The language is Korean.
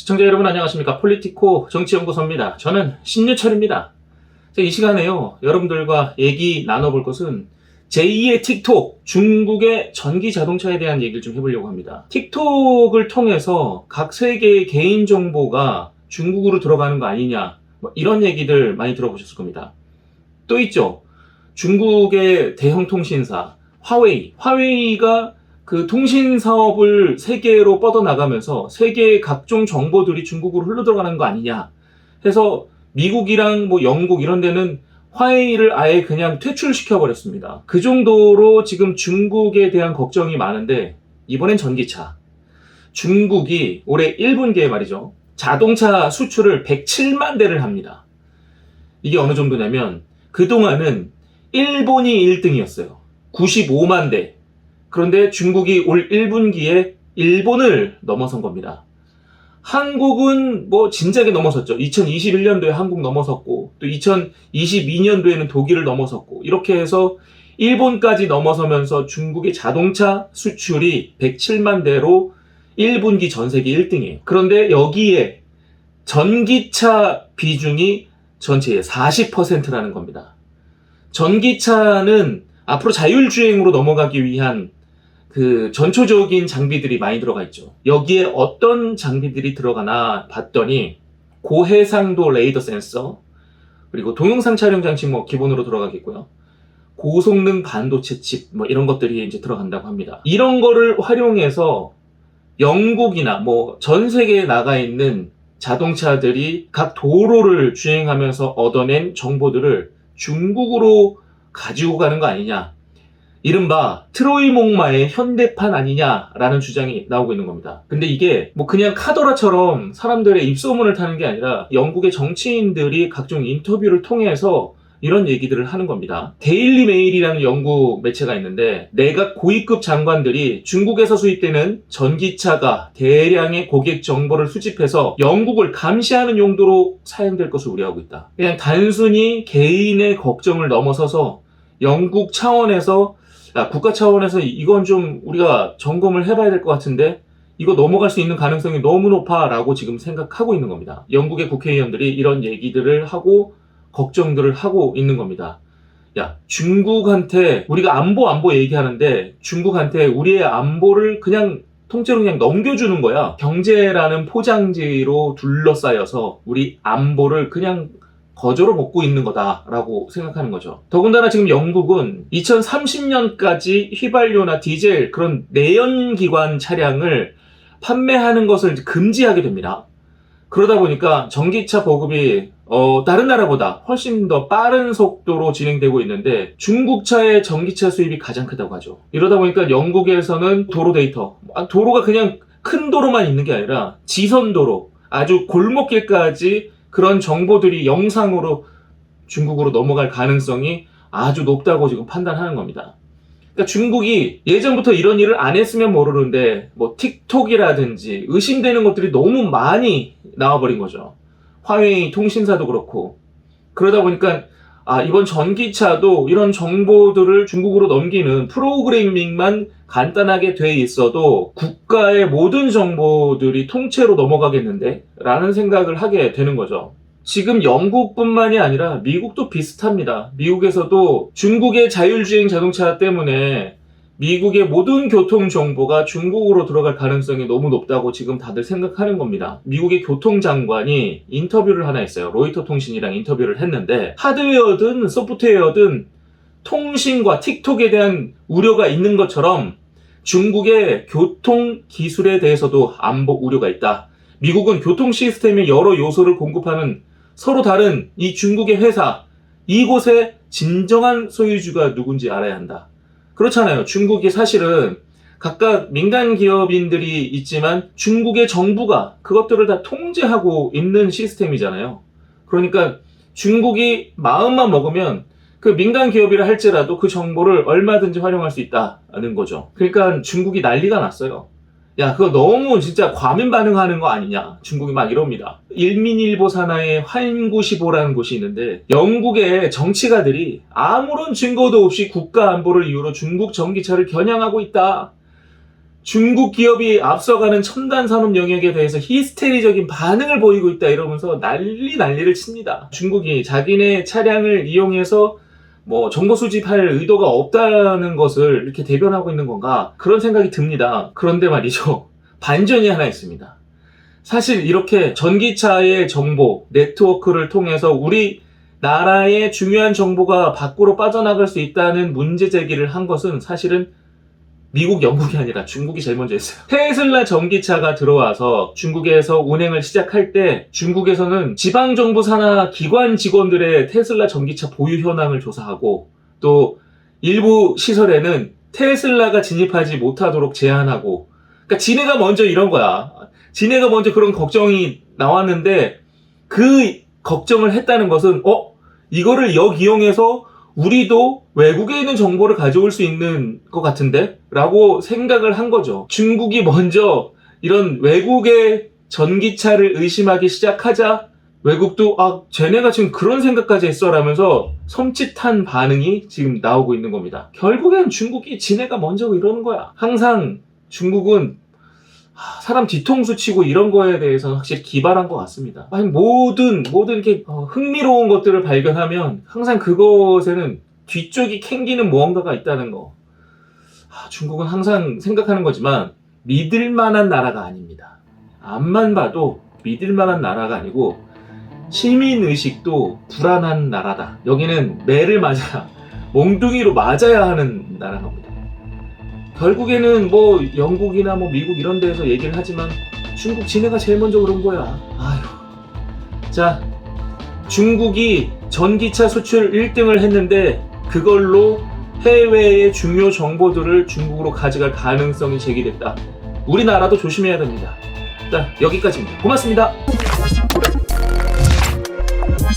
시청자 여러분 안녕하십니까? 폴리티코 정치연구소입니다. 저는 신유철입니다. 이 시간에요, 여러분들과 얘기 나눠볼 것은 제2의 틱톡, 중국의 전기 자동차에 대한 얘기를 좀 해보려고 합니다. 틱톡을 통해서 각 세계의 개인정보가 중국으로 들어가는 거 아니냐, 이런 얘기들 많이 들어보셨을 겁니다. 또 있죠. 중국의 대형 통신사 화웨이가 그 통신 사업을 세계로 뻗어나가면서 세계의 각종 정보들이 중국으로 흘러들어가는 거 아니냐 해서 미국이랑 영국 이런 데는 화웨이를 아예 그냥 퇴출시켜 버렸습니다. 그 정도로 지금 중국에 대한 걱정이 많은데, 이번엔 전기차. 중국이 올해 1분기에 말이죠, 자동차 수출을 107만 대를 합니다. 이게 어느 정도냐면 그동안은 일본이 1등이었어요. 95만 대. 그런데 중국이 올 1분기에 일본을 넘어선 겁니다. 한국은 진작에 넘어섰죠. 2021년도에 한국 넘어섰고, 또 2022년도에는 독일을 넘어섰고, 이렇게 해서 일본까지 넘어서면서 중국의 자동차 수출이 107만 대로 1분기 전 세계 1등이에요. 그런데 여기에 전기차 비중이 전체의 40%라는 겁니다. 전기차는 앞으로 자율주행으로 넘어가기 위한 그 전초적인 장비들이 많이 들어가 있죠. 여기에 어떤 장비들이 들어가나 봤더니 고해상도 레이더 센서, 그리고 동영상 촬영 장치 기본으로 들어가겠고요. 고성능 반도체 칩 이런 것들이 이제 들어간다고 합니다. 이런 거를 활용해서 영국이나 전 세계에 나가 있는 자동차들이 각 도로를 주행하면서 얻어낸 정보들을 중국으로 가지고 가는 거 아니냐, 이른바 트로이 목마의 현대판 아니냐라는 주장이 나오고 있는 겁니다. 근데 이게 그냥 카더라처럼 사람들의 입소문을 타는 게 아니라 영국의 정치인들이 각종 인터뷰를 통해서 이런 얘기들을 하는 겁니다. 데일리 메일이라는 영국 매체가 있는데, 내각 고위급 장관들이 중국에서 수입되는 전기차가 대량의 고객 정보를 수집해서 영국을 감시하는 용도로 사용될 것을 우려하고 있다. 그냥 단순히 개인의 걱정을 넘어서서 영국 차원에서, 국가 차원에서 이건 좀 우리가 점검을 해봐야 될 것 같은데 이거 넘어갈 수 있는 가능성이 너무 높아 라고 지금 생각하고 있는 겁니다. 영국의 국회의원들이 이런 얘기들을 하고 걱정들을 하고 있는 겁니다. 중국한테 우리가 안보 얘기하는데 중국한테 우리의 안보를 통째로 넘겨주는 거야. 경제라는 포장지로 둘러싸여서 우리 안보를 그냥 거저로 먹고 있는 거다라고 생각하는 거죠. 더군다나 지금 영국은 2030년까지 휘발유나 디젤, 그런 내연기관 차량을 판매하는 것을 금지하게 됩니다. 그러다 보니까 전기차 보급이 다른 나라보다 훨씬 더 빠른 속도로 진행되고 있는데, 중국차의 전기차 수입이 가장 크다고 하죠. 이러다 보니까 영국에서는 도로 데이터, 도로가 그냥 큰 도로만 있는 게 아니라 지선도로, 아주 골목길까지 그런 정보들이 영상으로 중국으로 넘어갈 가능성이 아주 높다고 지금 판단하는 겁니다. 그러니까 중국이 예전부터 이런 일을 안 했으면 모르는데 틱톡이라든지 의심되는 것들이 너무 많이 나와버린 거죠. 화웨이 통신사도 그렇고. 그러다 보니까 이번 전기차도 이런 정보들을 중국으로 넘기는 프로그래밍만 간단하게 돼 있어도 국가의 모든 정보들이 통째로 넘어가겠는데? 라는 생각을 하게 되는 거죠. 지금 영국뿐만이 아니라 미국도 비슷합니다. 미국에서도 중국의 자율주행 자동차 때문에 미국의 모든 교통 정보가 중국으로 들어갈 가능성이 너무 높다고 지금 다들 생각하는 겁니다. 미국의 교통장관이 인터뷰를 하나 했어요. 로이터 통신이랑 인터뷰를 했는데, 하드웨어든 소프트웨어든 통신과 틱톡에 대한 우려가 있는 것처럼 중국의 교통 기술에 대해서도 안보 우려가 있다. 미국은 교통 시스템의 여러 요소를 공급하는 서로 다른 이 중국의 회사, 이곳의 진정한 소유주가 누군지 알아야 한다. 그렇잖아요. 중국이 사실은 각각 민간 기업인들이 있지만 중국의 정부가 그것들을 다 통제하고 있는 시스템이잖아요. 그러니까 중국이 마음만 먹으면 그 민간 기업이라 할지라도 그 정보를 얼마든지 활용할 수 있다는 거죠. 그러니까 중국이 난리가 났어요. 그거 너무 진짜 과민 반응하는 거 아니냐. 중국이 막 이럽니다. 일민일보 산하의 환구시보라는 곳이 있는데, 영국의 정치가들이 아무런 증거도 없이 국가 안보를 이유로 중국 전기차를 겨냥하고 있다. 중국 기업이 앞서가는 첨단 산업 영역에 대해서 히스테리적인 반응을 보이고 있다 이러면서 난리를 칩니다. 중국이 자기네 차량을 이용해서 뭐 정보 수집할 의도가 없다는 것을 이렇게 대변하고 있는 건가 그런 생각이 듭니다. 그런데 말이죠. 반전이 하나 있습니다. 사실 이렇게 전기차의 정보, 네트워크를 통해서 우리 나라의 중요한 정보가 밖으로 빠져나갈 수 있다는 문제 제기를 한 것은 사실은 미국, 영국이 아니라 중국이 제일 먼저 했어요. 테슬라 전기차가 들어와서 중국에서 운행을 시작할 때 중국에서는 지방정부 산하 기관 직원들의 테슬라 전기차 보유 현황을 조사하고 또 일부 시설에는 테슬라가 진입하지 못하도록 제한하고 그러니까 지네가 먼저 이런 거야. 지네가 먼저 그런 걱정이 나왔는데 그 걱정을 했다는 것은 이거를 역이용해서 우리도 외국에 있는 정보를 가져올 수 있는 것 같은데? 라고 생각을 한 거죠. 중국이 먼저 이런 외국의 전기차를 의심하기 시작하자 외국도 쟤네가 지금 그런 생각까지 했어 라면서 섬찟한 반응이 지금 나오고 있는 겁니다. 결국엔 중국이 지네가 먼저 이러는 거야. 항상 중국은 사람 뒤통수 치고 이런 거에 대해서는 확실히 기발한 것 같습니다. 아니, 모든 이렇게 흥미로운 것들을 발견하면 항상 그것에는 뒤쪽이 캥기는 무언가가 있다는 거. 중국은 항상 생각하는 거지만 믿을 만한 나라가 아닙니다. 앞만 봐도 믿을 만한 나라가 아니고 시민의식도 불안한 나라다. 여기는 매를 맞아야 몽둥이로 맞아야 하는 나라인 겁니다. 결국에는 뭐 영국이나 뭐 미국 이런 데서 얘기를 하지만 중국 지네가 제일 먼저 그런 거야. 아휴. 자, 중국이 전기차 수출 1등을 했는데 그걸로 해외의 중요 정보들을 중국으로 가져갈 가능성이 제기됐다. 우리나라도 조심해야 됩니다. 자, 여기까지입니다. 고맙습니다.